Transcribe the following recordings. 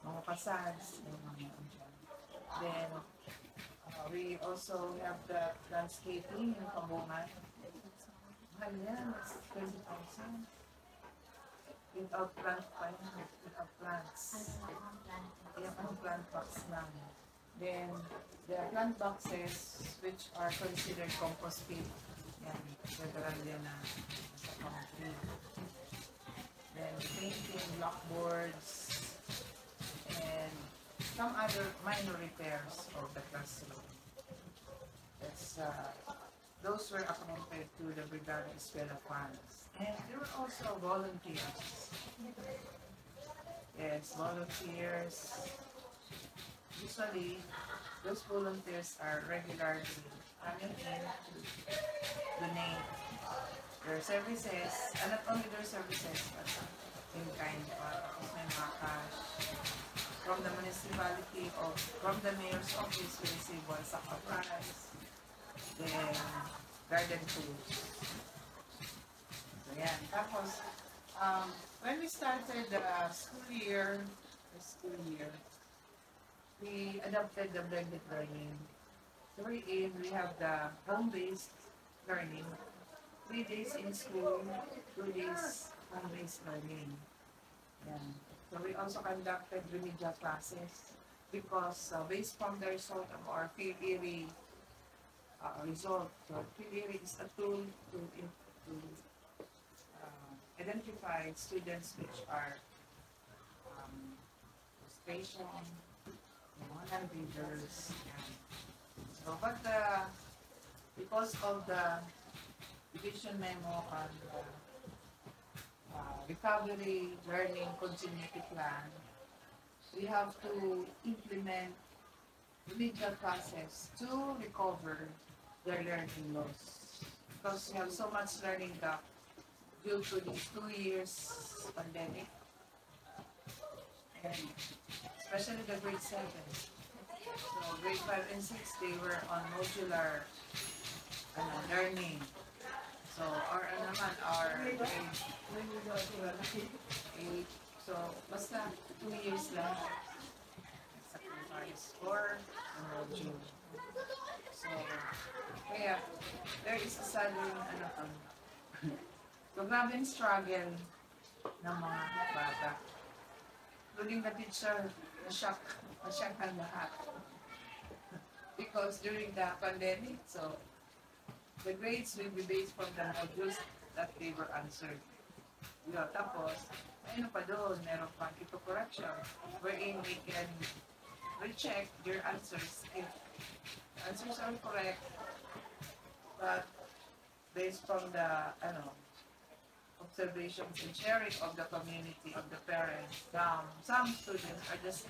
mga facades, then we also have the landscaping in Kabungan. Mahal yan, it's 20,000. Without plant pa yun, without plants. Yung ang plant box lang. Then, the plant boxes which are considered compost pit. Yan, federal yan na sa concrete. Then, painting, blockboards, and some other minor repairs of the classroom. That's, those were accounted to the Brigada Escuela funds. And there were also volunteers. Yes, volunteers. Usually, those volunteers are regularly coming in to donate their services, and not only their services, but in kind of may mga cash. From the municipality of, from the mayor's office, we receive one sack of rice, then garden tools. So yan. Tapos, when we started the school year, we adopted the blended learning. So we have the home-based learning, 3 days in school, 2 days home-based learning. Yan. So we also conducted remedial classes because based from the result of our PILIRI result, so PILIRI is a tool to identify students which are frustration, non-readers. So, but because of the division memo on recovery learning continuity plan, we have to implement remedial classes to recover their learning loss. Because we have so much learning gap due to these 2 years pandemic, and especially the grade 7. So grade 5 and 6, they were on modular learning. So our grade 8, so basta 2 years lang. Sacrifice for the module. So, kaya, there is a sudden, so grabing struggle ng mga bata. Including the teacher, na-shock ang lahat. Because during the pandemic, so, the grades will be based from the modules that they were answered. Tapos, ayun pa doon, meron pang correction wherein we can recheck your answers if the answers are correct, but based from the observations and sharing of the community, of the parents, some students are just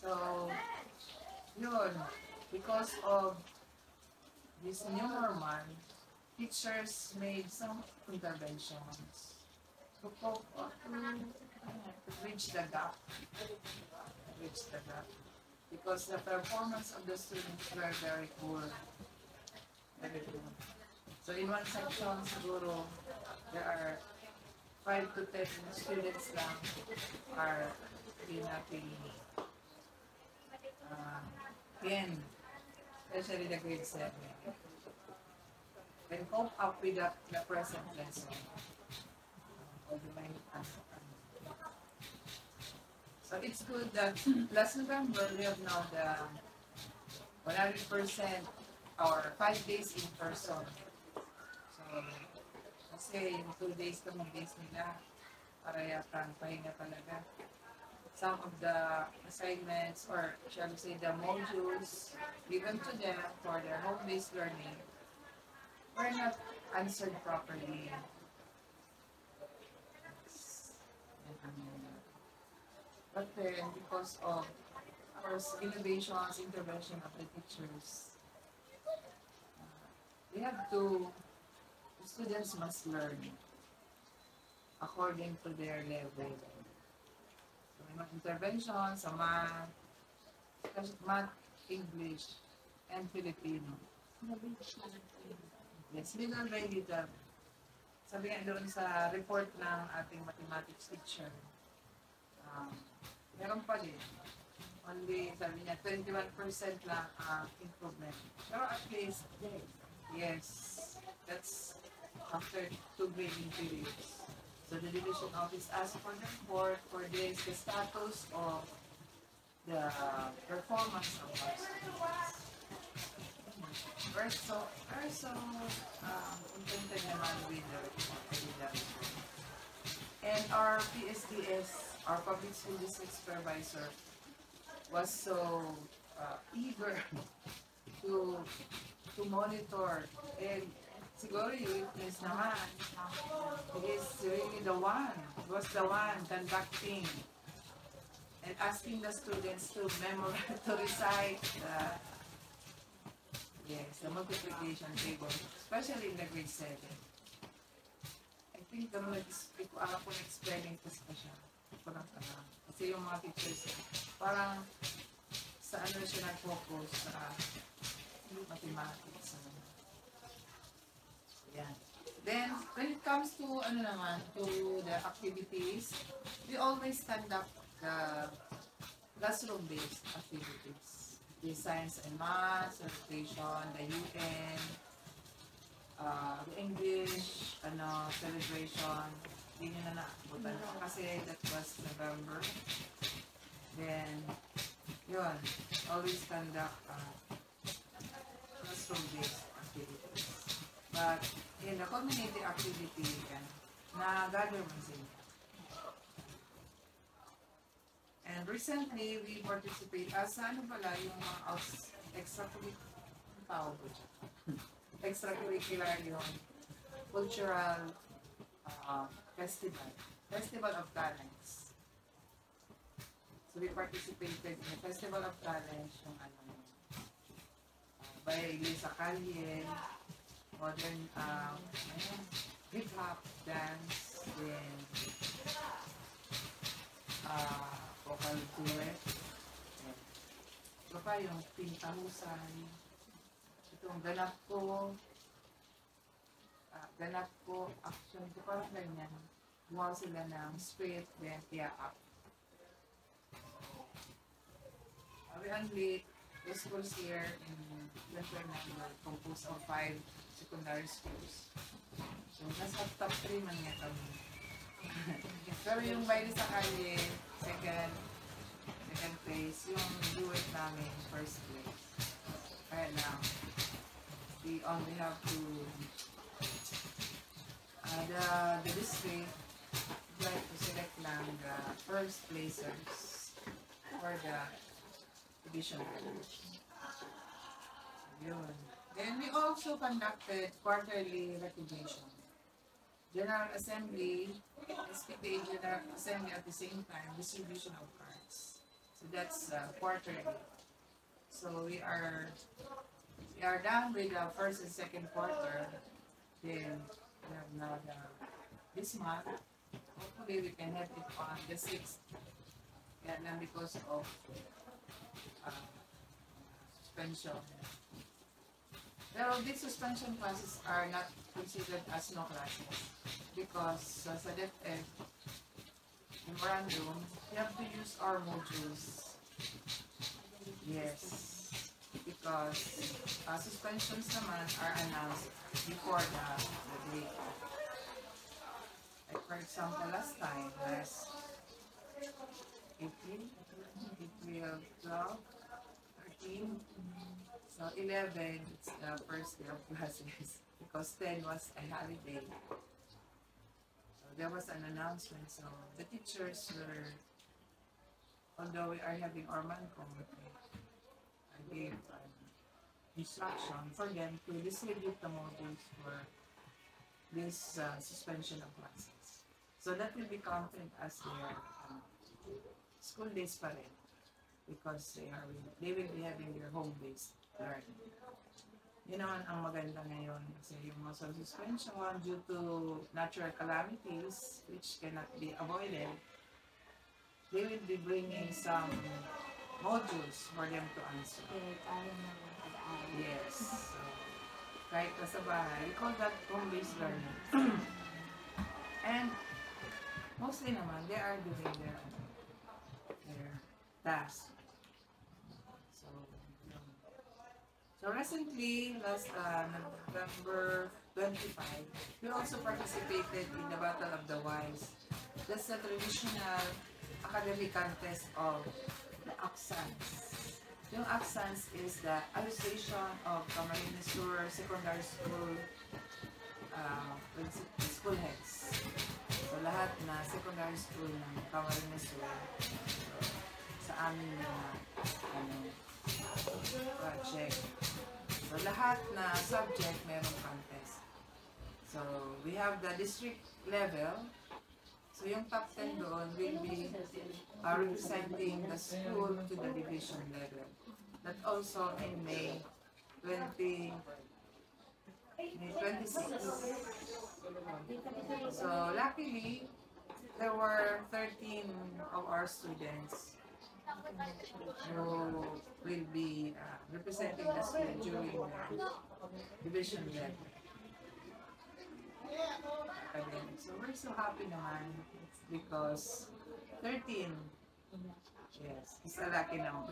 so yun, because of this new normal, teachers made some interventions to bridge the gap. Because the performance of the students were very poor. So in one section, siguro, there are 5 to 10 students lang are pinapili. 10, especially the grade 7. And cope up with the present lesson. So it's good that last November we have now the 100% or 5 days in person. So, kasi yung 2 days na mag-days nila, para yata pahinga talaga. Some of the assignments, or shall we say the modules given to them for their home-based learning were not answered properly. But then, because of our innovations, intervention of the teachers, we have to, the students must learn according to their level. So, may mga intervention sa math, English, and Filipino. Yes, we already done sabi nga doon sa report ng ating mathematics teacher, meron pa din. Only, sabi niya, 21% lang improvement. Pero at least, yes, that's after 2 grading periods. So the division office asked for the report for this, the status of the performance of our students. We're so contented naman with the report. And our PSDS, our public school district supervisor, was so eager to monitor. And siguro yung witness naman, he is really was the one conducting and asking the students to memorize, to recite the multiplication table, especially in the grade 7. I think ako na-explaining test pa siya. Kasi yung mga teachers, parang sa ano siya nag-focus sa mathematics. Yan. Then, when it comes to, to the activities, we always conduct the classroom-based activities. The science and math, celebration, the UN, the English, celebration. Hindi nyo na naabutan kasi that was November. Then, yun, always conduct classroom-based activities. But in the community activity, na-gather man sila. And recently, we participate as yung mga extracurricular yung cultural festival of talents. So we participated in the Festival of Talents, yung by Lisa Calien, modern hip-hop dance, then vocal duet. Ito pa yung pintahusan. Itong ganap ko, action ko, parang ganyan. Gumawa sila ng script, then up. We unlit the schools here in Fernando, composed of 5 secondary schools. So, nasa top 3 man nga kami. Pero yung baile sa kalye, second place, yung duet namin, first place. Kaya lang, we only have to, the district, like to select lang the first placers for the division. Yun. Then we also conducted quarterly recognition. General Assembly, SPPA General Assembly at the same time, distribution of cards. So that's quarterly. So we are done with the first and second quarter. Then we have now this month. Hopefully we can have it on the 6th. And then because of suspension. Pero these suspension classes are not considered as no classes because sa DepEd memorandum, we have to use our modules. Yes. Because suspensions naman are announced before the date. Like for example, last April 12, 13, so 11, it's the first day of classes because 10 was a holiday. So there was an announcement. So the teachers were, although we are having our MANCOM, I gave instruction for them to distribute the modules for this suspension of classes. So that will be counted as their school days pa rin because they will be having their home-based learning. Yun naman ang maganda ngayon kasi yung mga suspension due to natural calamities which cannot be avoided, they will be bringing some modules for them to answer. Yes. So, kahit sa bahay, we call that home-based learning. mostly naman, they are doing their task. So recently, last November 25, we also participated in the Battle of the Wise. That's the traditional academic contest of the ACSANS. Yung ACSANS is the Association of Camarines Sur Secondary School school heads. So lahat na secondary school ng Camarines Sur, sa amin na project. So lahat na subject merong contest. So we have the district level. So yung top 10 doon will be representing the school to the division level. That also in May 26. So luckily, there were 13 of our students who will be representing the school during the division level. So we're so happy naman because 13, yes, it's a lucky number.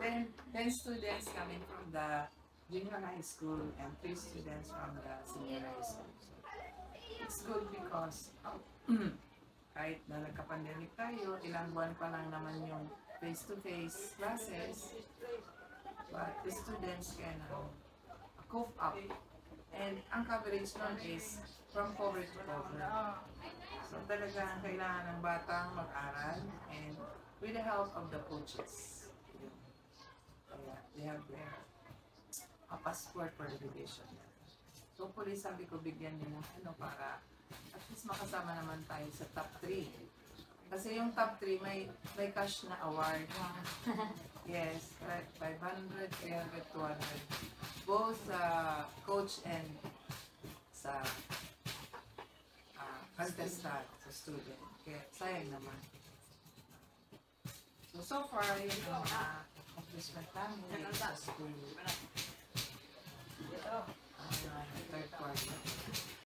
10 students coming from the junior high school and 3 students from the senior high school. So it's good because kahit na nagka-pandemic tayo, ilang buwan pa lang naman yung face-to-face classes, but the students can cope up. And ang coverage nun is from cover to cover. So talagang kailangan ng batang mag-aral and with the help of the coaches. Kaya they have their passport for the division. So hopefully sabi ko bigyan nila para at least makasama naman tayo sa top 3. Kasi yung top 3 may cash na award. Yes, 500, 300, 200. Both coach and sa contestant, sa student. Kaya sayang naman. So far, yun ang accomplishment namin sa school. Third quarter.